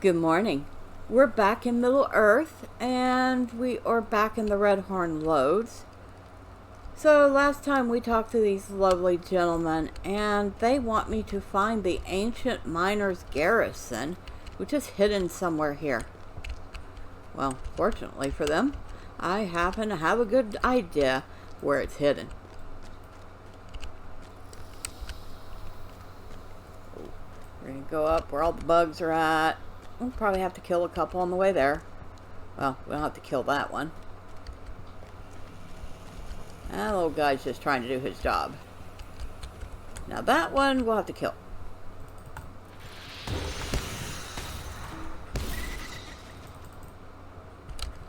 Good morning. We're back in Middle Earth, and we are back in the Redhorn Lodes. So last time we talked to these lovely gentlemen, and they want me to find the ancient miners' garrison, which is hidden somewhere here. Well, fortunately for them, I happen to have a good idea where it's hidden. We're going to go up where all the bugs are at. We'll probably have to kill a couple on the way there. Well, we don't have to kill that one. That little guy's just trying to do his job. Now that one we'll have to kill.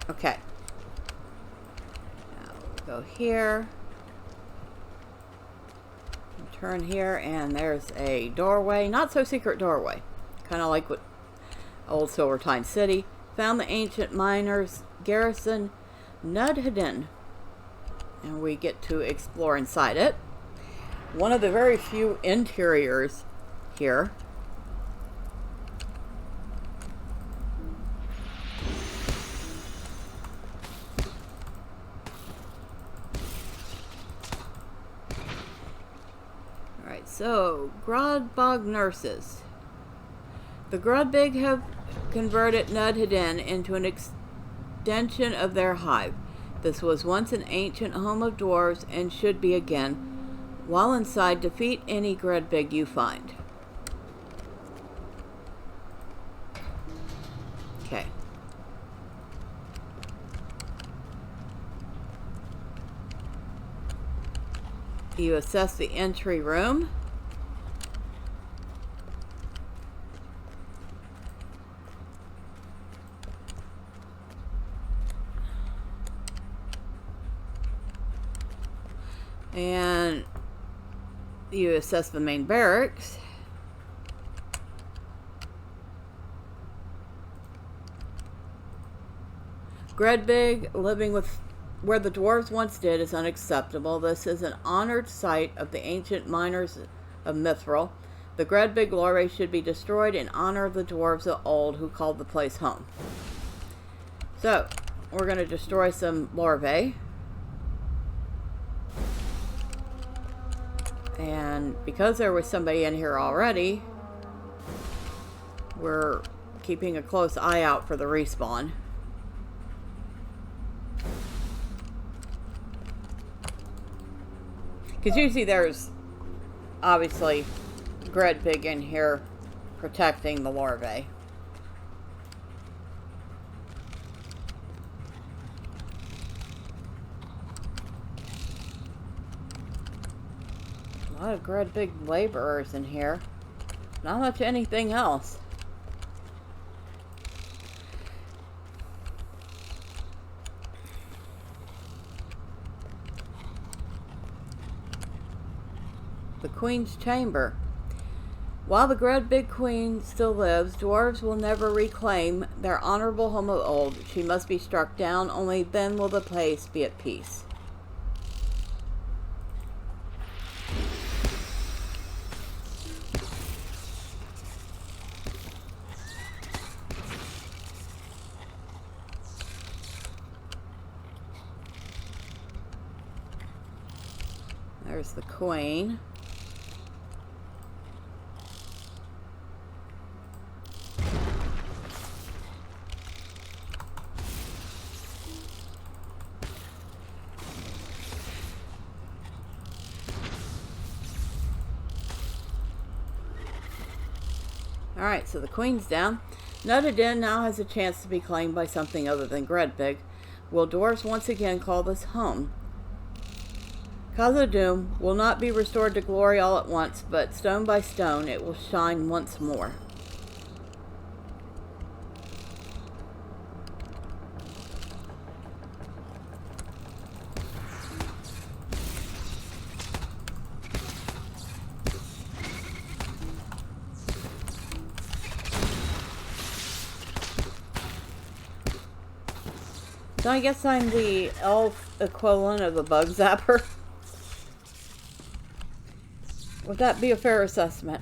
Okay. Now we'll go here. Turn here, and there's a doorway. Not so secret doorway. Kind of like what Old Silvertine City. Found the ancient miners' garrison, Nudhedin. And we get to explore inside it. One of the very few interiors here. Alright, so Grodbog nurses. The Grodbig have converted Nudhedin into an extension of their hive. This was once an ancient home of dwarves and should be again. While inside, defeat any Grodbig you find. Okay. You assess the entry room. And you assess the main barracks. Grodbig living with where the dwarves once did is unacceptable. This is an honored site of the ancient miners of Mithril. The Grodbig larvae should be destroyed in honor of the dwarves of old who called the place home. So, we're going to destroy some larvae. And because there was somebody in here already, we're keeping a close eye out for the respawn. Because usually there's obviously Grodbig in here protecting the larvae. A lot of Grodbig laborers in here. Not much anything else. The Queen's Chamber. While the Grodbig Queen still lives, dwarves will never reclaim their honorable home of old. She must be struck down, only then will the place be at peace. There's the Queen. Alright, so the Queen's down. Nudhedin now has a chance to be claimed by something other than Grodbig. Will dwarves once again call this home? Khazad-dûm will not be restored to glory all at once, but stone by stone it will shine once more. So I guess I'm the elf equivalent of a bug zapper. Would that be a fair assessment?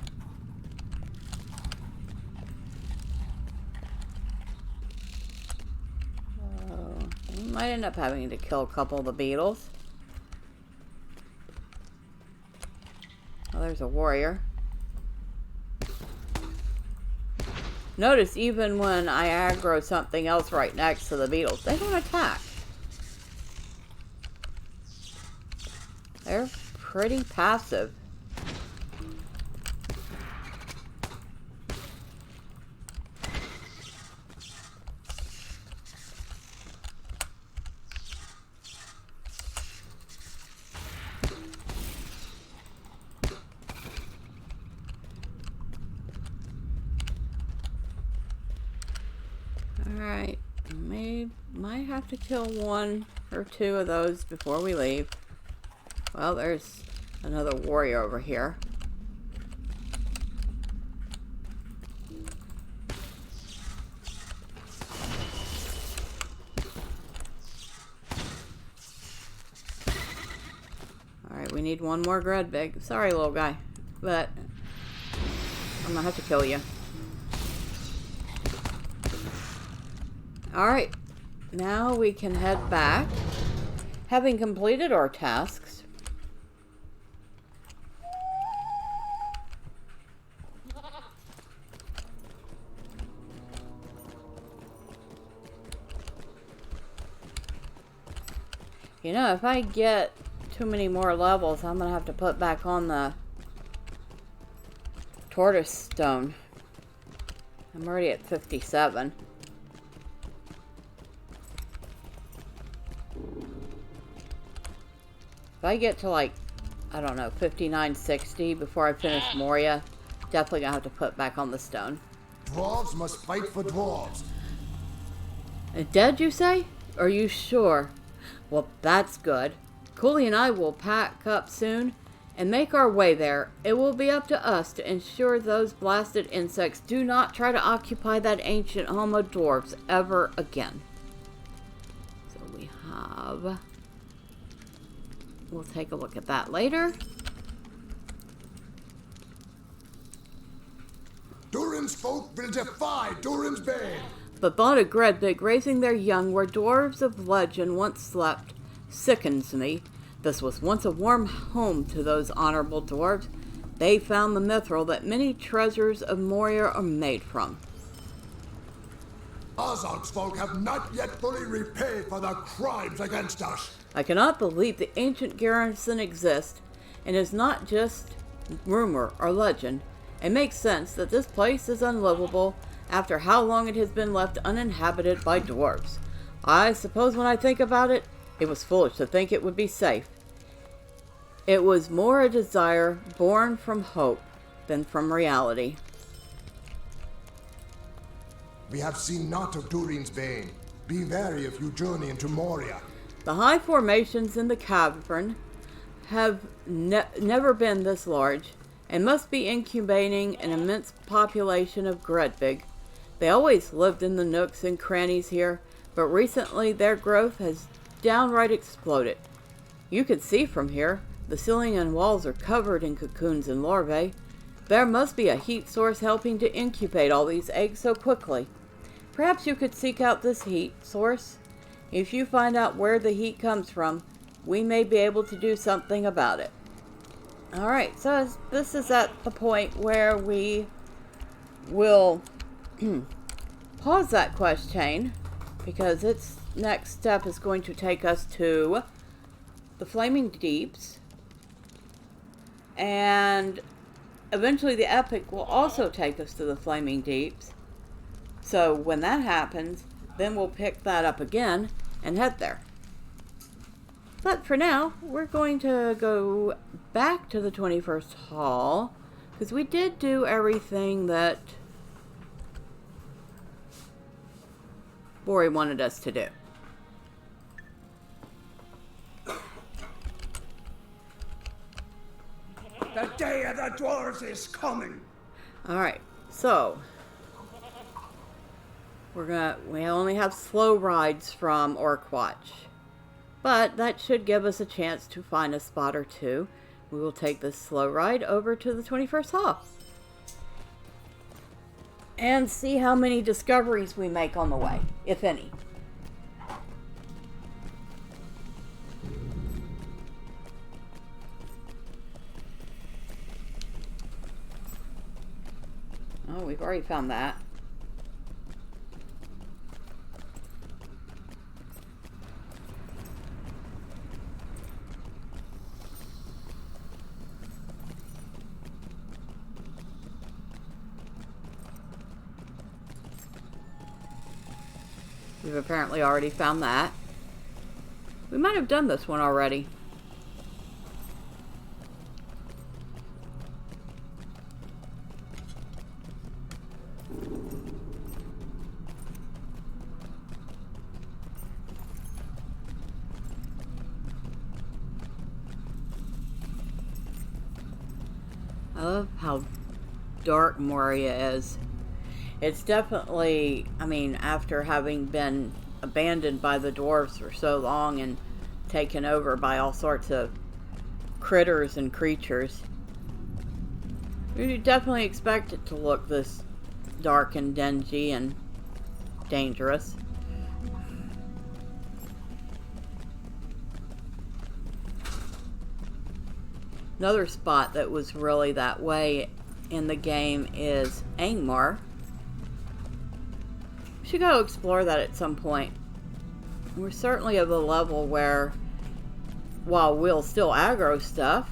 Might end up having to kill a couple of the beetles. Oh, there's a warrior. Notice even when I aggro something else right next to the beetles, they don't attack. They're pretty passive. Alright, might have to kill one or two of those before we leave. Well, there's another warrior over here. Alright, we need one more Gredbig. Sorry, little guy, but I'm gonna have to kill you. Alright, now we can head back, having completed our tasks. You know, if I get too many more levels, I'm going to have to put back on the tortoise stone. I'm already at 57. If I get to like, I don't know, 59, 60 before I finish Moria, definitely going to have to put back on the stone. Dwarves must fight for dwarves. Dead, you say? Are you sure? Well, that's good. Cooley and I will pack up soon and make our way there. It will be up to us to ensure those blasted insects do not try to occupy that ancient home of dwarves ever again. So we have... We'll take a look at that later. Durin's folk will defy Durin's bane. The thought of Gredbig raising their young where dwarves of legend once slept sickens me. This was once a warm home to those honorable dwarves. They found the mithril that many treasures of Moria are made from. Ozark's folk have not yet fully repaid for their crimes against us. I cannot believe the ancient garrison exists, and is not just rumor or legend. It makes sense that this place is unlivable after how long it has been left uninhabited by dwarves. I suppose when I think about it, it was foolish to think it would be safe. It was more a desire born from hope than from reality. We have seen naught of Durin's bane. Be wary if you journey into Moria. The high formations in the cavern have never been this large, and must be incubating an immense population of Gredbig. They always lived in the nooks and crannies here, but recently their growth has downright exploded. You can see from here, the ceiling and walls are covered in cocoons and larvae. There must be a heat source helping to incubate all these eggs so quickly. Perhaps you could seek out this heat source. If you find out where the heat comes from, we may be able to do something about it. Alright, so this is at the point where we will pause that quest chain, because its next step is going to take us to the Flaming Deeps, and eventually the epic will also take us to the Flaming Deeps. So when that happens, then we'll pick that up again and head there. But for now, we're going to go back to the 21st Hall, because we did do everything that Bori wanted us to do. The day of the dwarves is coming. Alright, so we only have slow rides from Orkwatch, but that should give us a chance to find a spot or two. We will take this slow ride over to the 21st Hall and see how many discoveries we make on the way, if any. Oh, we've already found that. We've apparently already found that. We might have done this one already. I love how dark Moria is. It's definitely, I mean, after having been abandoned by the dwarves for so long and taken over by all sorts of critters and creatures, you definitely expect it to look this dark and dingy and dangerous. Another spot that was really that way in the game is Angmar. We should go explore that at some point. We're certainly of the level where, while we'll still aggro stuff,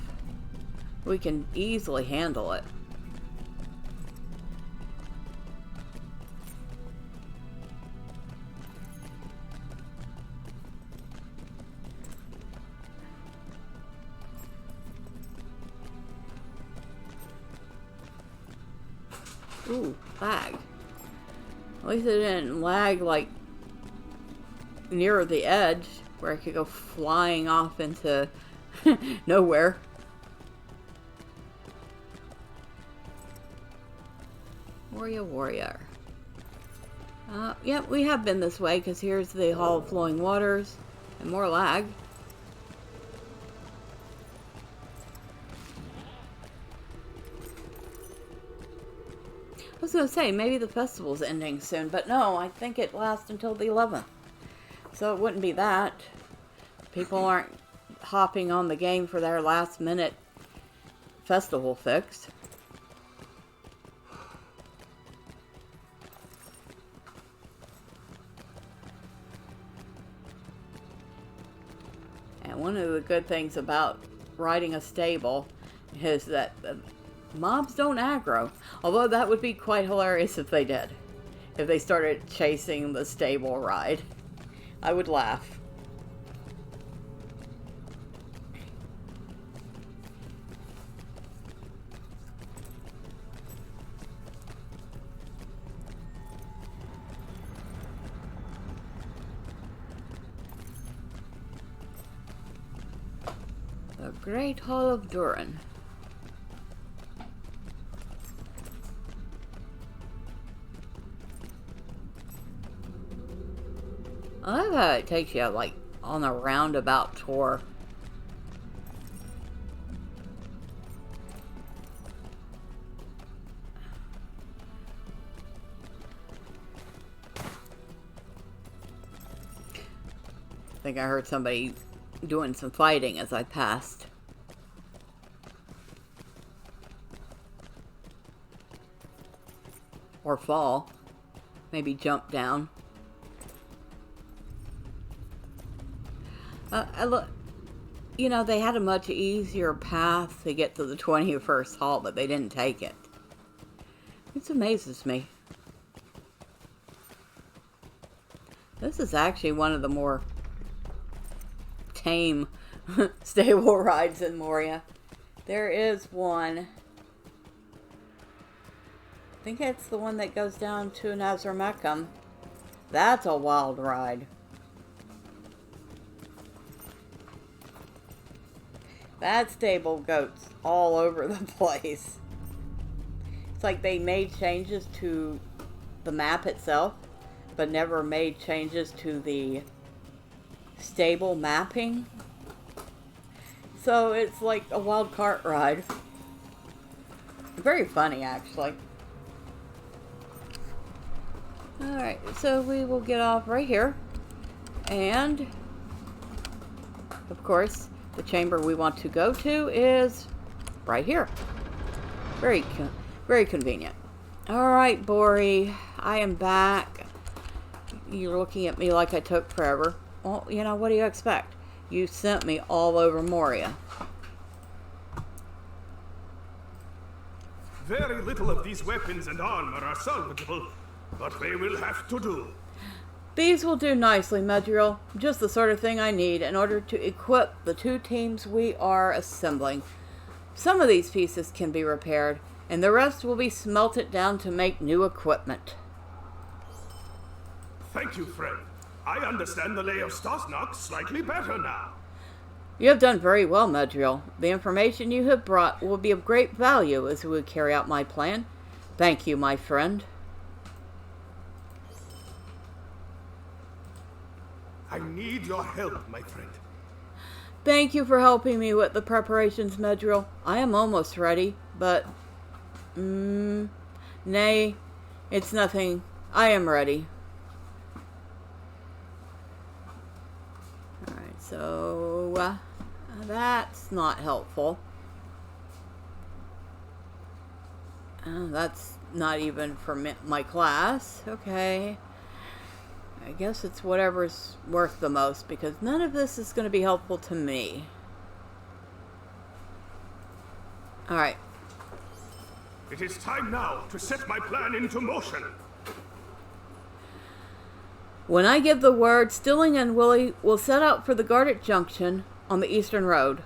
we can easily handle it. Ooh, lag. At least it didn't lag like near the edge where I could go flying off into nowhere. Moria Warrior. Yep, we have been this way because here's the Hall of Flowing Waters and more lag. I was going to say, maybe the festival's ending soon, but no, I think it lasts until the 11th. So it wouldn't be that. People aren't hopping on the game for their last minute festival fix. And one of the good things about riding a stable is that mobs don't aggro. Although that would be quite hilarious if they did. If they started chasing the stable ride. I would laugh. The Great Hall of Durin. I love how it takes you like on a roundabout tour. I think I heard somebody doing some fighting as I passed. Or fall. Maybe jump down. You know, they had a much easier path to get to the 21st hall, but they didn't take it. It amazes me. This is actually one of the more tame stable rides in Moria. There is one. I think it's the one that goes down to Nazarmecum. That's a wild ride. That stable goats all over the place. It's like they made changes to the map itself, but never made changes to the stable mapping. So it's like a wild cart ride. Very funny, actually. Alright, so we will get off right here. And, of course, the chamber we want to go to is right here. Very convenient. Alright, Bori. I am back. You're looking at me like I took forever. Well, you know, what do you expect? You sent me all over Moria. Very little of these weapons and armor are salvageable, but they will have to do. These will do nicely, Medriel. Just the sort of thing I need in order to equip the 2 teams we are assembling. Some of these pieces can be repaired, and the rest will be smelted down to make new equipment. Thank you, friend. I understand the lay of Stasnak slightly better now. You have done very well, Medriel. The information you have brought will be of great value as we carry out my plan. Thank you, my friend. I need your help, my friend. Thank you for helping me with the preparations, Medriel. I am almost ready, but... nay, it's nothing. I am ready. Alright, so... that's not helpful. That's not even for my class. Okay. I guess it's whatever's worth the most, because none of this is going to be helpful to me. Alright. It is time now to set my plan into motion. When I give the word, Stilling and Willie will set out for the guarded junction on the eastern road.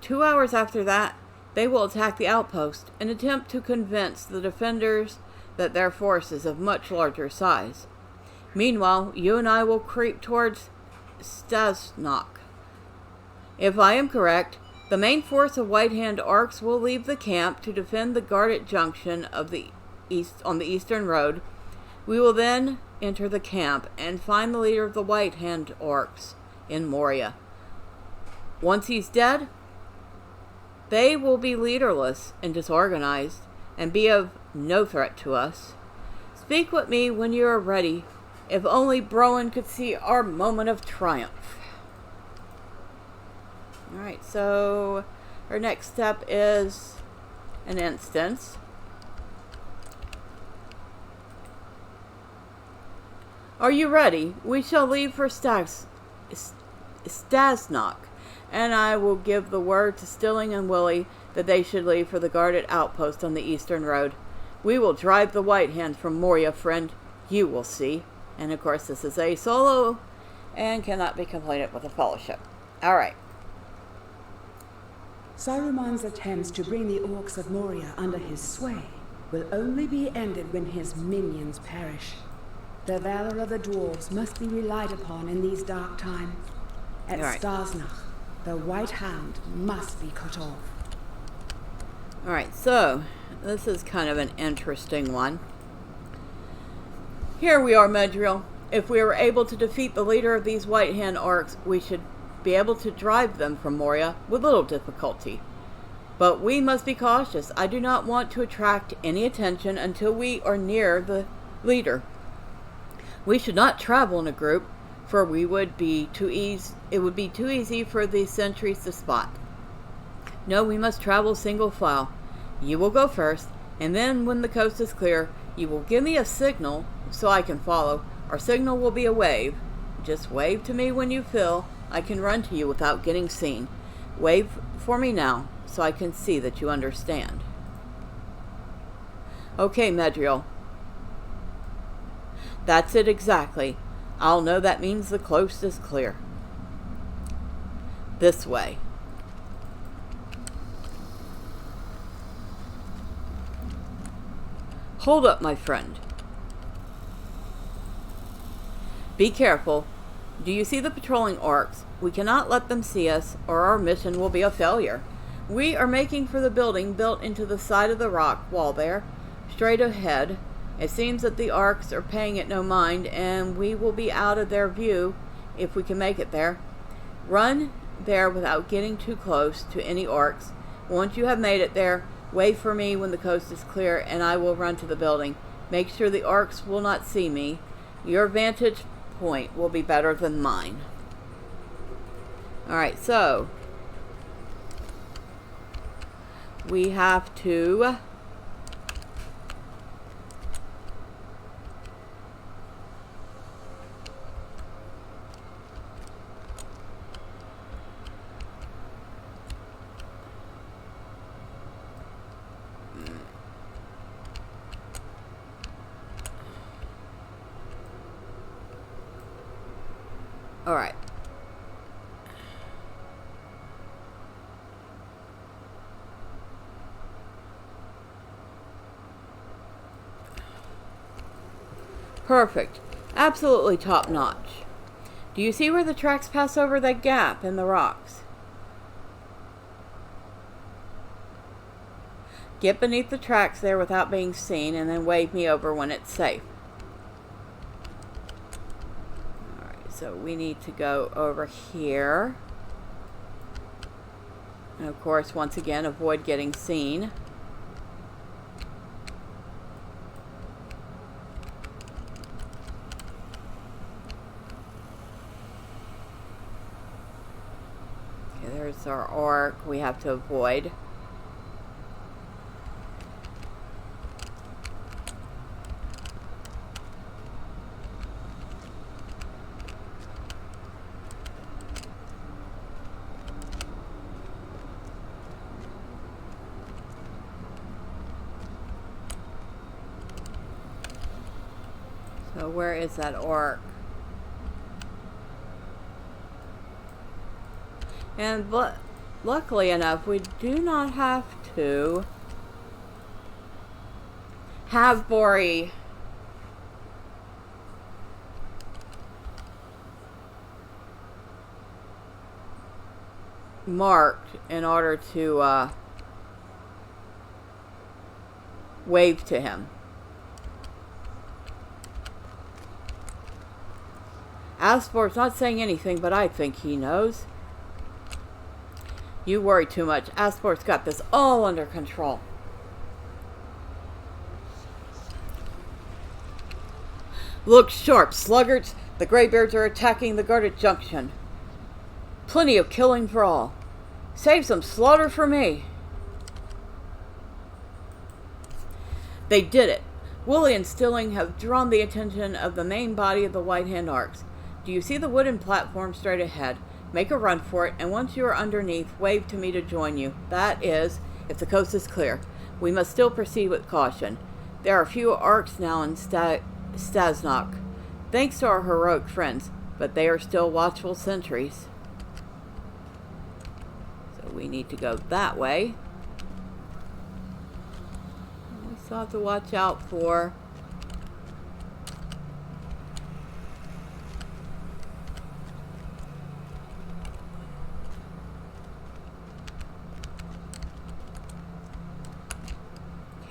2 hours after that, they will attack the outpost and attempt to convince the defenders that their force is of much larger size. Meanwhile, you and I will creep towards Stasnak. If I am correct, the main force of White Hand Orcs will leave the camp to defend the guarded junction of the east on the eastern road. We will then enter the camp and find the leader of the White Hand Orcs in Moria. Once he's dead, they will be leaderless and disorganized and be of no threat to us. Speak with me when you are ready. If only Browen could see our moment of triumph. Alright, so our next step is an instance. Are you ready? We shall leave for Stasnak, and I will give the word to Stilling and Willie that they should leave for the guarded outpost on the eastern road. We will drive the White Hand from Moria, friend. You will see. And of course, this is a solo and cannot be completed with a fellowship. Alright. Saruman's attempts to bring the orcs of Moria under his sway will only be ended when his minions perish. The valor of the dwarves must be relied upon in these dark times. At Stasnak, the White Hound must be cut off. Alright, so this is kind of an interesting one. Here we are, Medriel. If we are able to defeat the leader of these White Hand Orcs, we should be able to drive them from Moria with little difficulty. But we must be cautious. I do not want to attract any attention until we are near the leader. We should not travel in a group, for it would be too easy for the sentries to spot. No, we must travel single file. You will go first, and then when the coast is clear, you will give me a signal so I can follow. Our signal will be a wave. Just wave to me when you feel I can run to you without getting seen. Wave for me now so I can see that you understand. Okay, Medriel. That's it exactly. I'll know that means the coast is clear. This way. Hold up, my friend. Be careful. Do you see the patrolling orcs? We cannot let them see us, or our mission will be a failure. We are making for the building built into the side of the rock wall there, straight ahead. It seems that the orcs are paying it no mind, and we will be out of their view if we can make it there. Run there without getting too close to any orcs. Once you have made it there, wait for me when the coast is clear, and I will run to the building. Make sure the orcs will not see me. Your vantage point will be better than mine. Alright, so we have to Alright. Perfect. Absolutely top notch. Do you see where the tracks pass over that gap in the rocks? Get beneath the tracks there without being seen and then wave me over when it's safe. Alright, so we need to go over here. And of course, once again, avoid getting seen. Okay, there's our orc we have to avoid. So where is that orc? And luckily enough, we do not have to have Bori marked in order to wave to him. Asport's not saying anything, but I think he knows. You worry too much. Asport's got this all under control. Look sharp, sluggards. The Greybeards are attacking the guarded junction. Plenty of killing for all. Save some slaughter for me. They did it. Wooly and Stilling have drawn the attention of the main body of the White Hand Arcs. Do you see the wooden platform straight ahead? Make a run for it, and once you are underneath, wave to me to join you. That is, if the coast is clear. We must still proceed with caution. There are few arcs now in Stasnok, thanks to our heroic friends, but they are still watchful sentries. So we need to go that way. We still have to watch out for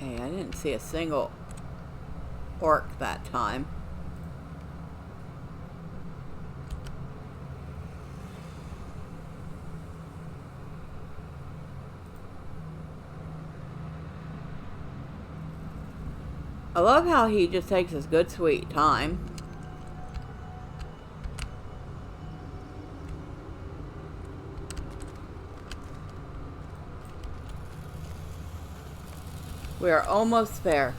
I didn't see a single orc that time. I love how he just takes his good sweet time. We are almost there.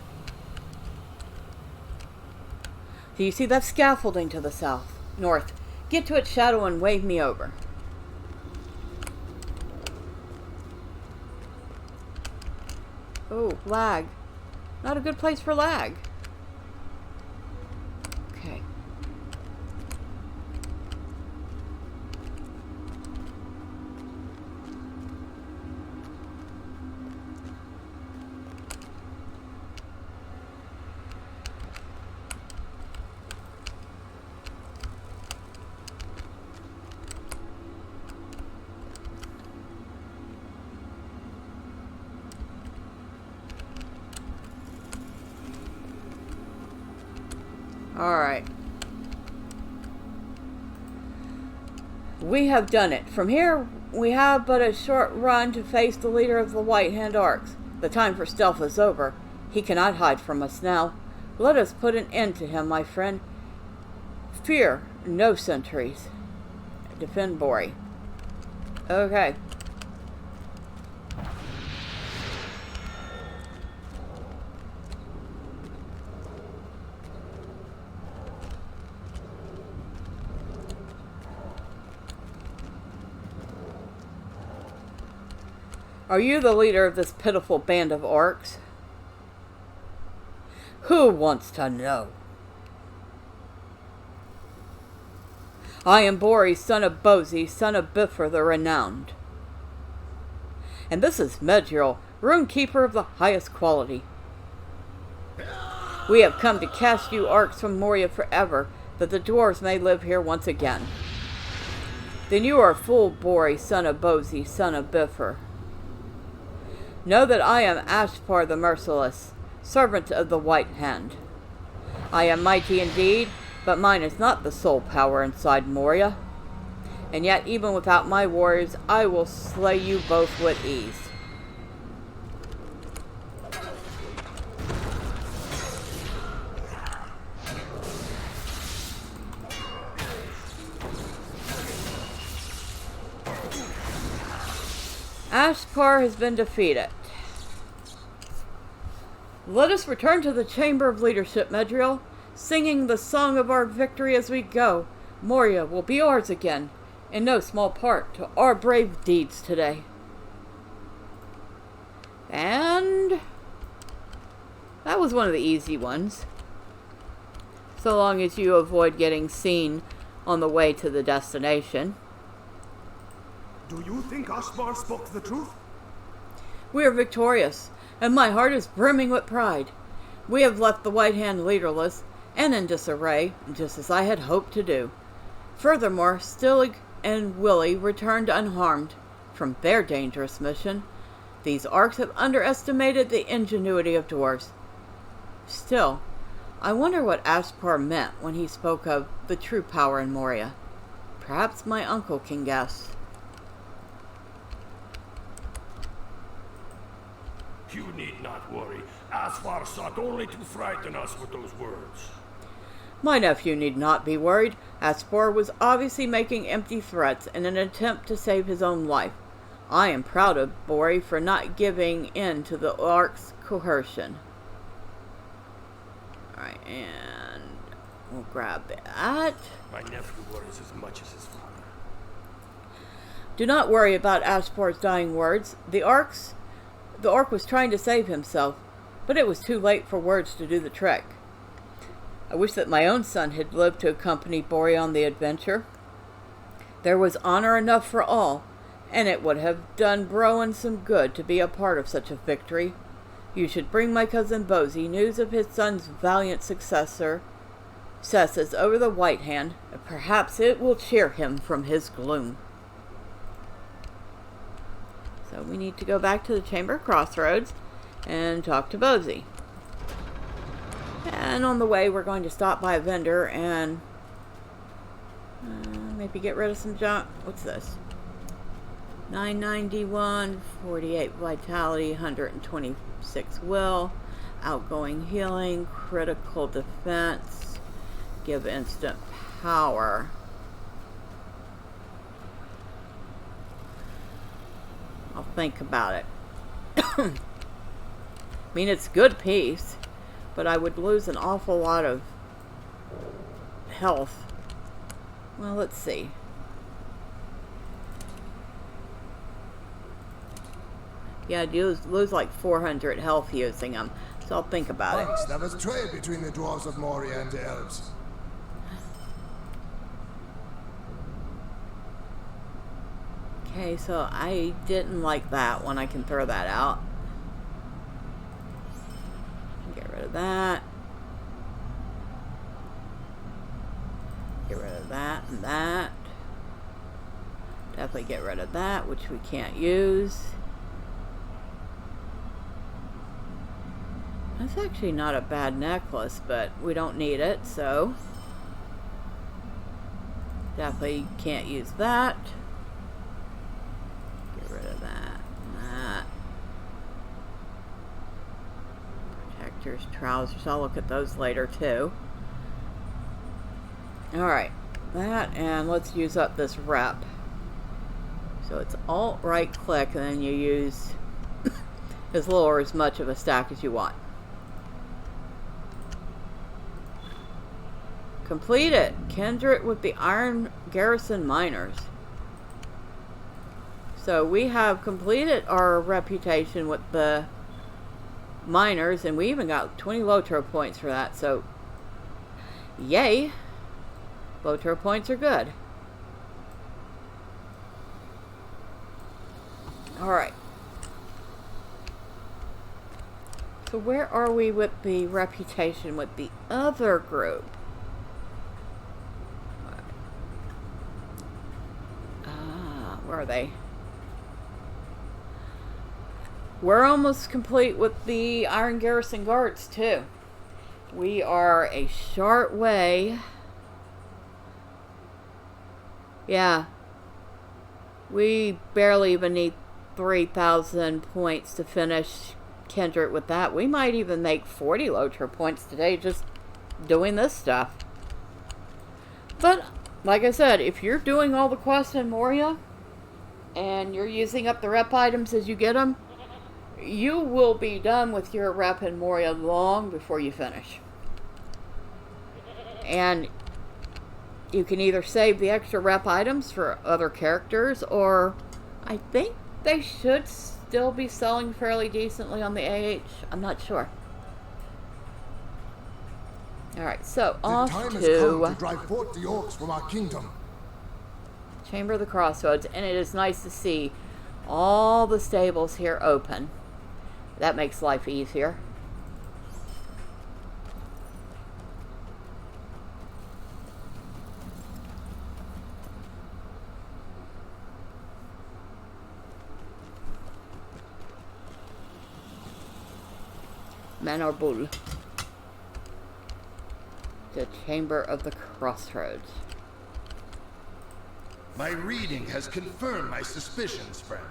Do you see that scaffolding to the north? Get to its shadow and wave me over. Oh, lag. Not a good place for lag. Okay. Alright. We have done it. From here, we have but a short run to face the leader of the White Hand Arcs. The time for stealth is over. He cannot hide from us now. Let us put an end to him, my friend. Fear no sentries. Defend Bori. Okay. Are you the leader of this pitiful band of orcs? Who wants to know? I am Bori, son of Bozi, son of Bifur the Renowned. And this is Medriel, Rune Keeper of the highest quality. We have come to cast you orcs from Moria forever, that the dwarves may live here once again. Then you are a fool, Bori, son of Bozi, son of Bifur. Know that I am Ashpar the Merciless, servant of the White Hand. I am mighty indeed, but mine is not the sole power inside Moria. And yet, even without my warriors, I will slay you both with ease. Ashpar has been defeated. Let us return to the Chamber of Leadership, Medriel, singing the song of our victory as we go. Moria will be ours again, in no small part to our brave deeds today. And that was one of the easy ones. So long as you avoid getting seen on the way to the destination. Do you think Ashpar spoke the truth? We are victorious, and my heart is brimming with pride. We have left the White Hand leaderless and in disarray, just as I had hoped to do. Furthermore, Stillig and Willie returned unharmed from their dangerous mission. These orcs have underestimated the ingenuity of dwarves. Still, I wonder what Ashpar meant when he spoke of the true power in Moria. Perhaps my uncle can guess. You need not worry. Ashpar sought only to frighten us with those words. My nephew need not be worried. Ashpar was obviously making empty threats in an attempt to save his own life. I am proud of Bori for not giving in to the orcs' coercion. Alright, and we'll grab that. My nephew worries as much as his father. Do not worry about Ashpar's dying words. The orc was trying to save himself, but it was too late for words to do the trick. I wish that my own son had lived to accompany Bori on the adventure. There was honor enough for all, and it would have done Browan some good to be a part of such a victory. You should bring my cousin Bozi news of his son's valiant successes over the White Hand, and perhaps it will cheer him from his gloom. So we need to go back to the Chamber Crossroads and talk to Bozi. And on the way, we're going to stop by a vendor and maybe get rid of some junk. What's this? 991, 48 vitality, 126 will, outgoing healing, critical defense, give instant power. I'll think about it. I mean, it's good peace, but I would lose an awful lot of health. Well, let's see. Yeah, I do lose like 400 health using them, so I'll think about it. Once there was trade between the dwarves of Moria and the elves. Okay, so I didn't like that one. I can throw that out. Get rid of that. Get rid of that and that. Definitely get rid of that, which we can't use. That's actually not a bad necklace, but we don't need it, so definitely can't use that. Get rid of that and that. Protectors, trousers, I'll look at those later too. Alright, that, and let's use up this rep. So it's Alt right click and then you use as little or as much of a stack as you want. Complete it. Kindred with the Iron Garrison Miners. So we have completed our reputation with the miners, and we even got 20 LOTRO points for that, so yay. LOTRO points are good. Alright. So where are we with the reputation with the other group? Where are they? We're almost complete with the Iron Garrison Guards, too. We are a short way. Yeah. We barely even need 3,000 points to finish Kindred with that. We might even make 40 LOTRO points today just doing this stuff. But, like I said, if you're doing all the quests in Moria, and you're using up the rep items as you get them, you will be done with your rep in Moria long before you finish. And you can either save the extra rep items for other characters, or I think they should still be selling fairly decently on the AH. I'm not sure. Alright, so off The time to has come to drive forth the orcs from our kingdom. Chamber of the Crossroads, and it is nice to see all the stables here open. That makes life easier. Manor Bull. The Chamber of the Crossroads. My reading has confirmed my suspicions, friend.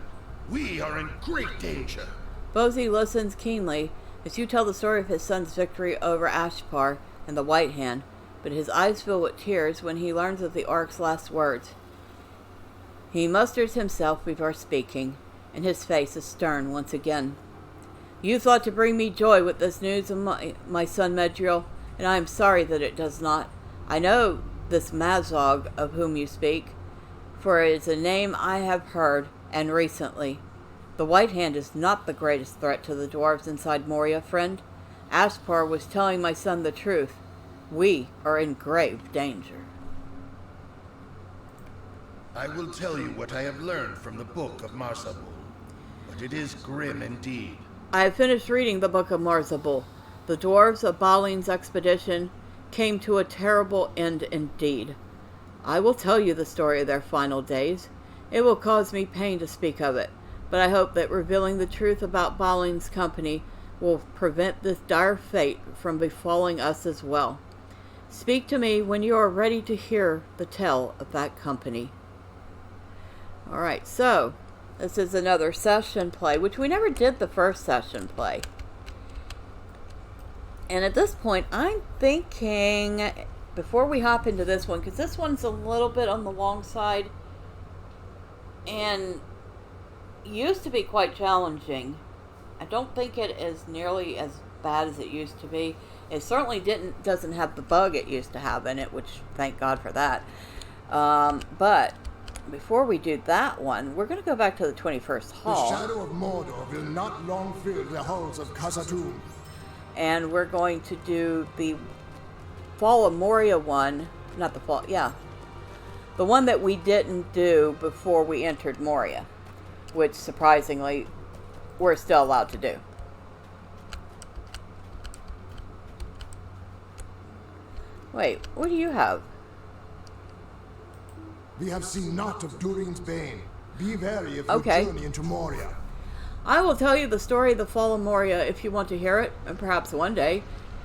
We are in great danger. Bozy listens keenly as you tell the story of his son's victory over Ashpar and the White Hand, but his eyes fill with tears when he learns of the orc's last words. He musters himself before speaking, and his face is stern once again. You thought to bring me joy with this news of my son Medriel, and I am sorry that it does not. I know this Mazog of whom you speak, for it is a name I have heard, and recently. The White Hand is not the greatest threat to the dwarves inside Moria, friend. Aspar was telling my son the truth. We are in grave danger. I will tell you what I have learned from the Book of Marzabul, but it is grim indeed. I have finished reading the Book of Marzabul. The dwarves of Balin's expedition came to a terrible end indeed. I will tell you the story of their final days. It will cause me pain to speak of it, but I hope that revealing the truth about Balin's company will prevent this dire fate from befalling us as well. Speak to me when you are ready to hear the tale of that company. Alright, so this is another session play, which we never did the first session play. And at this point, I'm thinking, before we hop into this one, because this one's a little bit on the long side, and used to be quite challenging. I don't think it is nearly as bad as it used to be. It certainly doesn't have the bug it used to have in it, which thank God for that. But before we do that one, we're going to go back to the 21st Hall. The shadow of Mordor will not long fill the halls of Khazad-dûm. And we're going to do the Fall of Moria one. Not the Fall, yeah. The one that we didn't do before we entered Moria, which surprisingly we're still allowed to do. Wait, what do you have? We have seen naught of Durin's bane. Be wary if Okay. you journey into Moria. I will tell you the story of the Fall of Moria if you want to hear it, and perhaps one day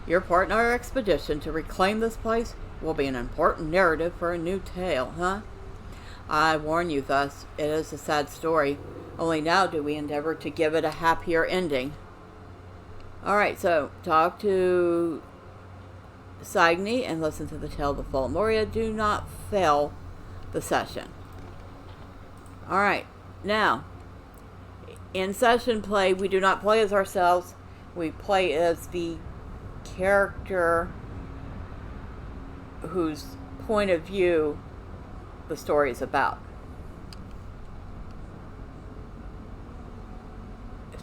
your part in our expedition to reclaim this place will be an important narrative for a new tale, huh? I warn you thus, it is a sad story, only now do we endeavor to give it a happier ending. Alright, so talk to Signy and listen to the tale of the Fall of Moria. Do not fail the session. Alright, now, in session play, we do not play as ourselves. We play as the character whose point of view the story is about.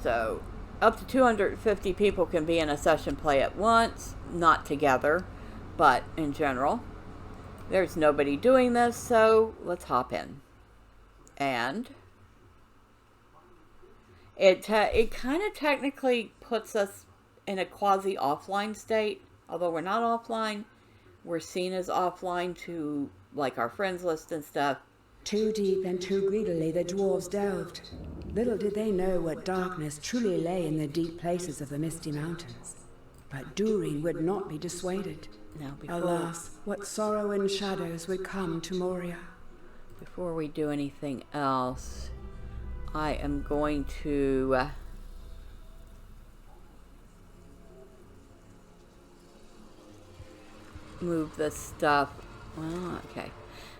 So, up to 250 people can be in a session play at once, not together, but in general. There's nobody doing this, so let's hop in. And It kind of technically puts us in a quasi-offline state. Although we're not offline, we're seen as offline to, like, our friends list and stuff. Too deep and too greedily the dwarves delved. Little did they know what darkness truly lay in the deep places of the Misty Mountains. But Durin would not be dissuaded. Now, Alas, what sorrow and shadows would come to Moria. Before we do anything else, I am going to move this stuff. Well, okay.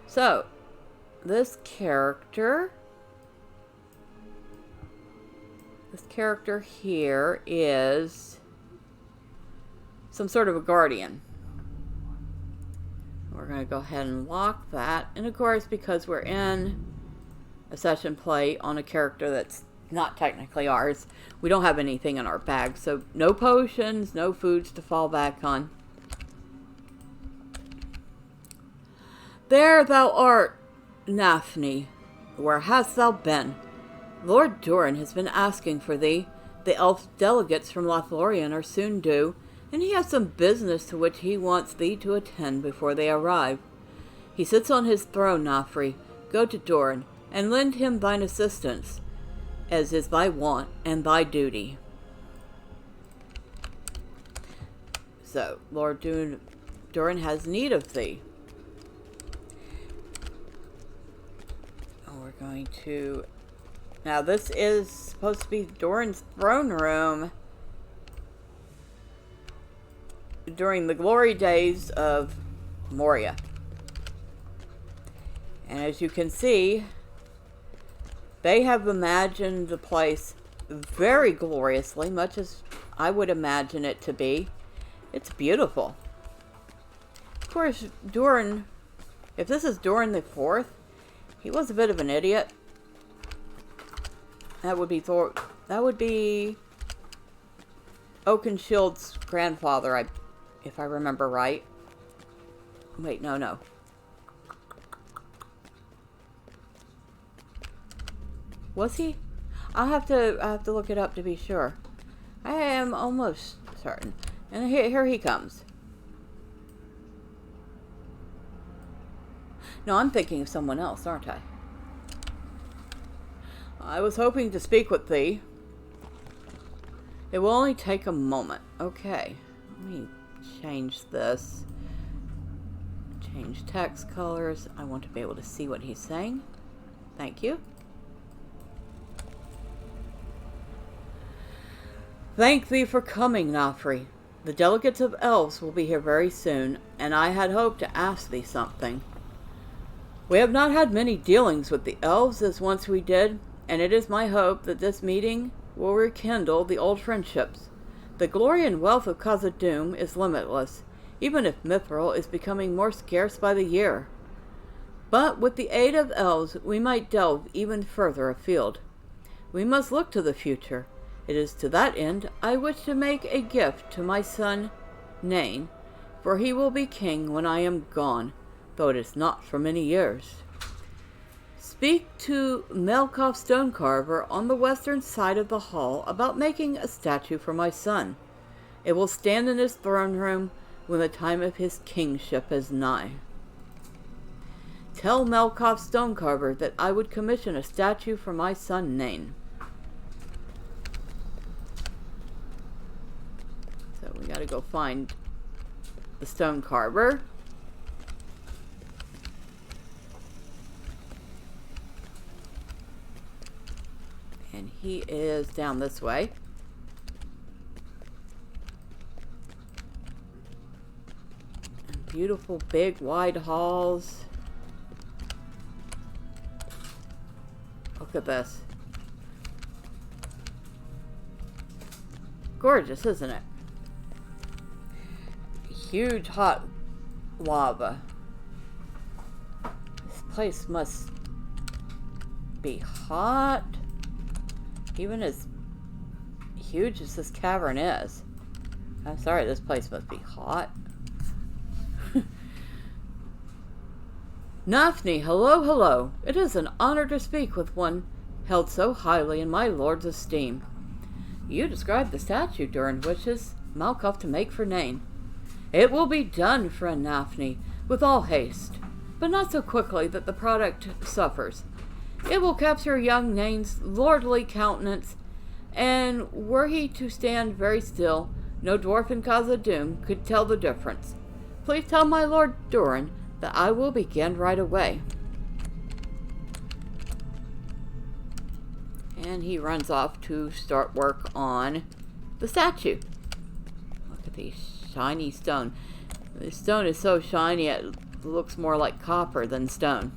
So, this character here is some sort of a guardian. We're going to go ahead and lock that. And of course, because we're in a session play on a character that's not technically ours, we don't have anything in our bag. So no potions, no foods to fall back on. There thou art, Nafni. Where hast thou been? Lord Durin has been asking for thee. The elf delegates from Lothlorien are soon due, and he has some business to which he wants thee to attend before they arrive. He sits on his throne, Nafri. Go to Durin, and lend him thine assistance, as is thy wont and thy duty. So, Lord Durin has need of thee. We're going to... Now, this is supposed to be Durin's throne room during the glory days of Moria. And as you can see, they have imagined the place very gloriously, much as I would imagine it to be. It's beautiful. Of course, Durin, if this is Durin the Fourth, he was a bit of an idiot. That would be Oakenshield's grandfather, if I remember right. Wait, no. Was he? I'll have to look it up to be sure. I am almost certain. And here he comes. No, I'm thinking of someone else, aren't I? I was hoping to speak with thee. It will only take a moment. Okay. Let me change this. Change text colors. I want to be able to see what he's saying. Thank you. Thank thee for coming, Nafri. The delegates of elves will be here very soon, and I had hoped to ask thee something. We have not had many dealings with the elves as once we did, and it is my hope that this meeting will rekindle the old friendships. The glory and wealth of Khazad-dûm is limitless, even if Mithril is becoming more scarce by the year. But with the aid of elves, we might delve even further afield. We must look to the future. It is to that end I wish to make a gift to my son, Nain, for he will be king when I am gone, though it is not for many years. Speak to Melkoff Stonecarver on the western side of the hall about making a statue for my son. It will stand in his throne room when the time of his kingship is nigh. Tell Melkoff Stonecarver that I would commission a statue for my son Nain. So we gotta go find the Stonecarver. And he is down this way. And beautiful big wide halls. Look at this. Gorgeous, isn't it? Huge hot lava. This place must be hot. Even as huge as this cavern is. I'm sorry, this place must be hot. Nafni, hello. It is an honor to speak with one held so highly in my lord's esteem. You described the statue, Durin wishes Malkuth to make for Nain. It will be done, friend Nafni, with all haste, but not so quickly that the product suffers. It will capture young Nain's lordly countenance, and were he to stand very still, no dwarf in Khazad-dûm could tell the difference. Please tell my lord Durin that I will begin right away. And he runs off to start work on the statue. Look at these shiny stone. The stone is so shiny it looks more like copper than stone.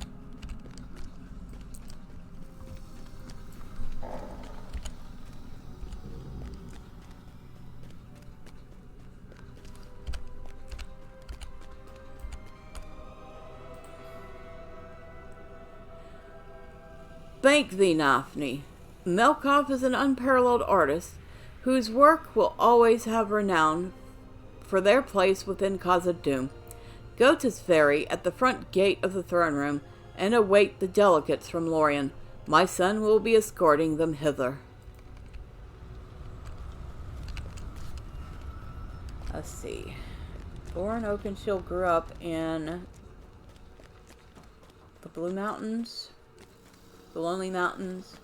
Thank thee, Nafni. Malkuth is an unparalleled artist, whose work will always have renown for their place within Khazad-dûm. Go to Sverri at the front gate of the throne room, and await the delegates from Lorien. My son will be escorting them hither. Let's see. Thorin Oakenshield grew up in the Blue Mountains, the Lonely Mountains.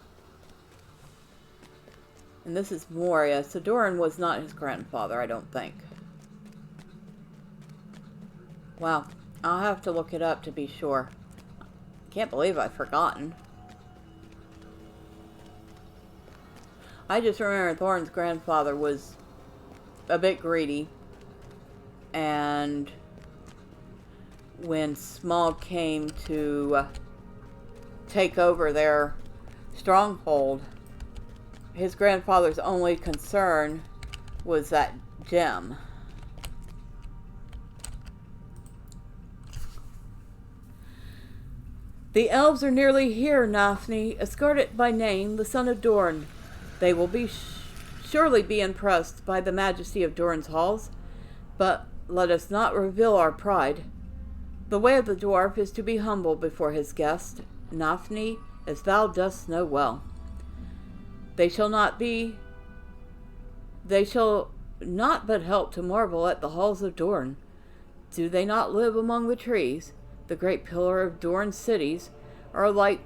And this is Moria, so Durin was not his grandfather, I don't think. Wow, I'll have to look it up to be sure. Can't believe I've forgotten. I just remember Thorin's grandfather was a bit greedy, and when Smaug came to take over their stronghold, his grandfather's only concern was that gem. The elves are nearly here, Nafni, escorted by Nain, the son of Durin. They will surely be impressed by the majesty of Durin's halls, but let us not reveal our pride. The way of the dwarf is to be humble before his guest, Nafni, as thou dost know well. They shall not but help to marvel at the halls of Durin. Do they not live among the trees? The great pillar of Durin's cities are like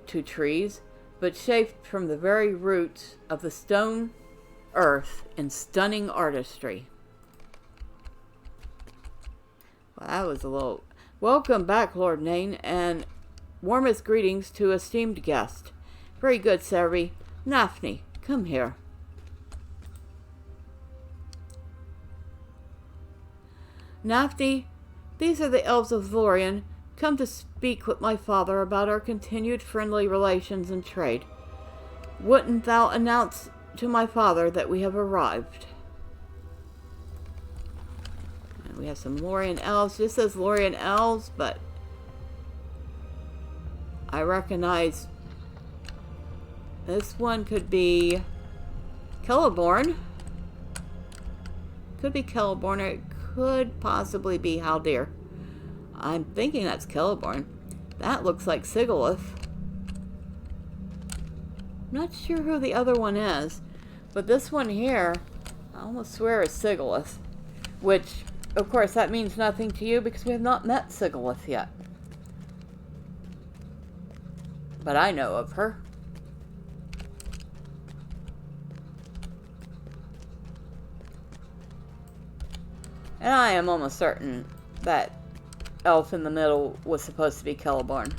to trees, but shaped from the very roots of the stone earth in stunning artistry. Well, that was a little... Welcome back, Lord Nain, and warmest greetings to esteemed guest. Very good, Sverri. Nafni, come here. Nafni, these are the elves of Lorien, come to speak with my father about our continued friendly relations and trade. Wouldn't thou announce to my father that we have arrived? And we have some Lorien elves. This says Lorien elves, but I recognize this one could be Celeborn. Could be Celeborn, or it could possibly be Haldir. I'm thinking that's Celeborn. That looks like Sigilith. Not sure who the other one is, but this one here, I almost swear is Sigilith. Which, of course, that means nothing to you because we have not met Sigilith yet. But I know of her. And I am almost certain that elf in the middle was supposed to be Celeborn.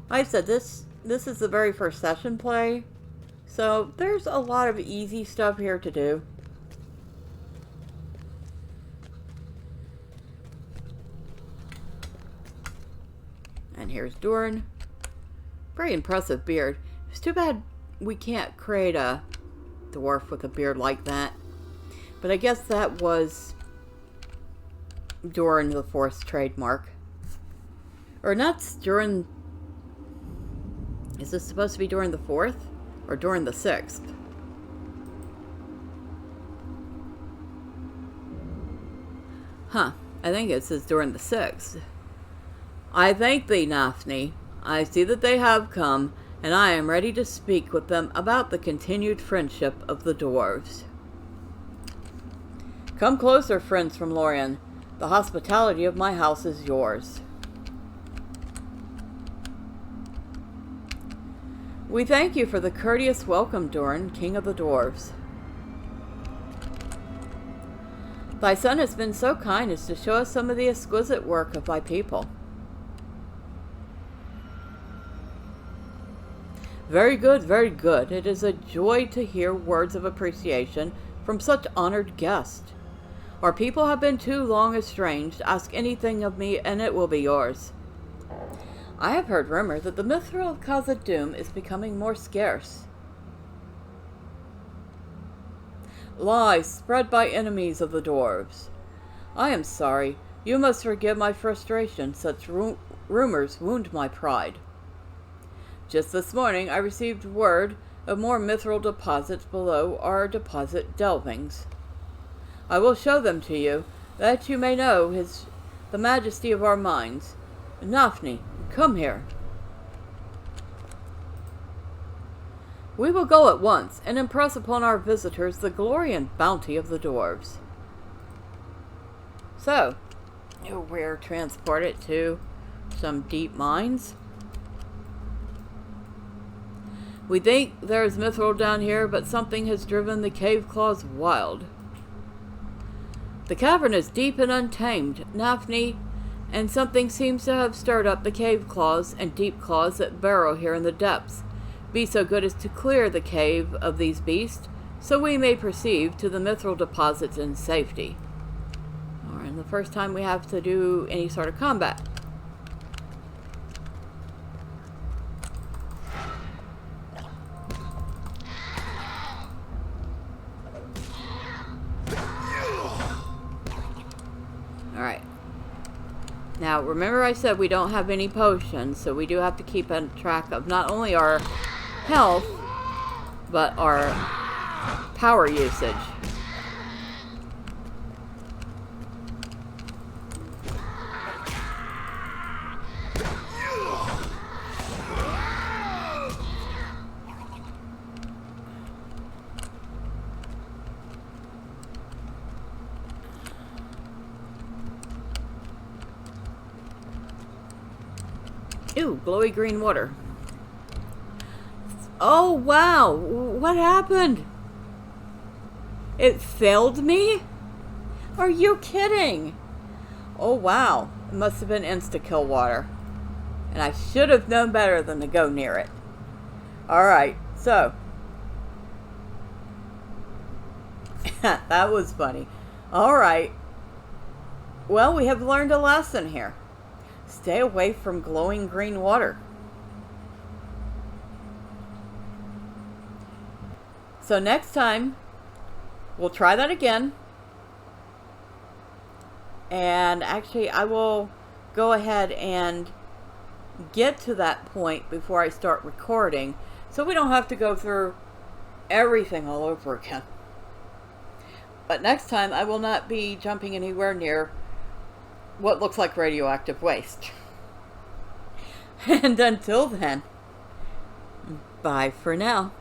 Like I said, this is the very first session play, so there's a lot of easy stuff here to do. And here's Durin. Very impressive beard. It's too bad we can't create a dwarf with a beard like that. But I guess that was Durin the Fourth's trademark. Or not Durin Is this supposed to be during the 4th or during the 6th? Huh. I think it says during the 6th. I thank thee, Nafni. I see that they have come, and I am ready to speak with them about the continued friendship of the dwarves. Come closer, friends from Lorien. The hospitality of my house is yours. We thank you for the courteous welcome, Doran, King of the Dwarves. Thy son has been so kind as to show us some of the exquisite work of thy people. Very good, very good. It is a joy to hear words of appreciation from such honored guests. Our people have been too long estranged. Ask anything of me, and it will be yours. I have heard rumor that the mithril of Khazad-dûm is becoming more scarce. Lies spread by enemies of the dwarves. I am sorry. You must forgive my frustration. Such rumors wound my pride. Just this morning I received word of more mithril deposits below our deposit delvings. I will show them to you, that you may know the majesty of our mines. Nafni, come here. We will go at once and impress upon our visitors the glory and bounty of the dwarves. So, we're transported to some deep mines. We think there's mithril down here, but something has driven the cave claws wild. The cavern is deep and untamed, Nafni, and something seems to have stirred up the cave claws and deep claws that burrow here in the depths. Be so good as to clear the cave of these beasts, so we may proceed to the mithril deposits in safety. Alright, the first time we have to do any sort of combat. Alright. Now, remember I said we don't have any potions, so we do have to keep a track of not only our health, but our power usage. Ew, glowy green water. Oh, wow. What happened? It failed me? Are you kidding? Oh, wow. It must have been insta-kill water. And I should have known better than to go near it. Alright, so. That was funny. Alright. Well, we have learned a lesson here. Stay away from glowing green water. So next time, we'll try that again. And actually, I will go ahead and get to that point before I start recording, so we don't have to go through everything all over again. But next time, I will not be jumping anywhere near what looks like radioactive waste. And until then, bye for now.